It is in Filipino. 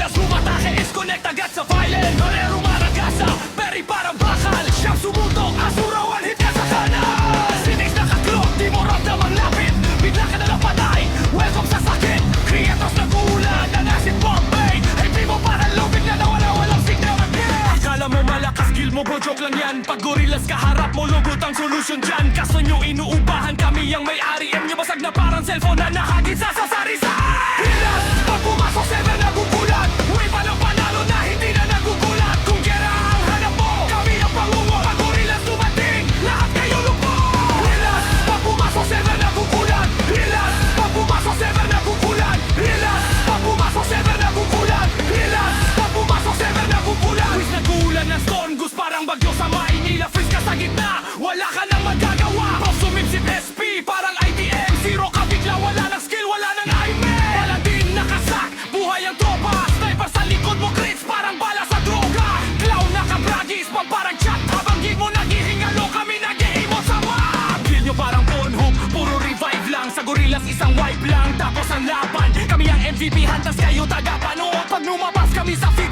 Gorillas bumatake, disconnect agad sa violent. Norero maragasa, peri parang bakal. Siyang sumutok, asura, one hit ka sa kanan. Sinis nakaklok, di mo ramdam ang lapit. Bigla ka nalang patay, welcome sa sakit. Creators nag-uulan, ng acid Bombay. Ay primo parang low, bigla nawala, walang signal again. Akala mo malakas, skill mo bro, joke lang yan. Pag gorillas kaharap mo, lugot ang solusyon dyan. Kaso nyo inuupahan kami ang may-ari. M nyo basag na parang cellphone na nakagit sa sasarisan. Gorillas, pag pumasok, seven nagugulat. Wave palang panalo na hindi na nagugulat. Kung gera ang hanap mo, kami ang pangungo. Pag gorillas dumating, lahat kayo lupo. Gorillas, pag pumasok, seven nagugulat. Gorillas, pag pumasok, seven nagugulat. Gorillas, pag pumasok, seven nagugulat. Gorillas, pag pumasok, seven nagugulat. Wish nagulan ng storm goose parang bagyo sa Maynila. Freeze ka sa gitna, wala ka nang magagawa. Pag sumipsip SP, parang ITM. Zero ka bigla, wala ng skill, wala ng IMEM. Paladin nakasak, buhay ang tropa. Sniper sa likod mo, crits parang bala sa droga. Clown nakabragis, pang parang chat. Habang gig mo naghihingalo, kami nag-i-emo sa map. Kill nyo parang Pornhub, puro revive lang. Sa gorillas isang wipe lang, tapos ang laban. Kami ang MVP, hantas kayo taga-panood. Pag lumabas kami sa field,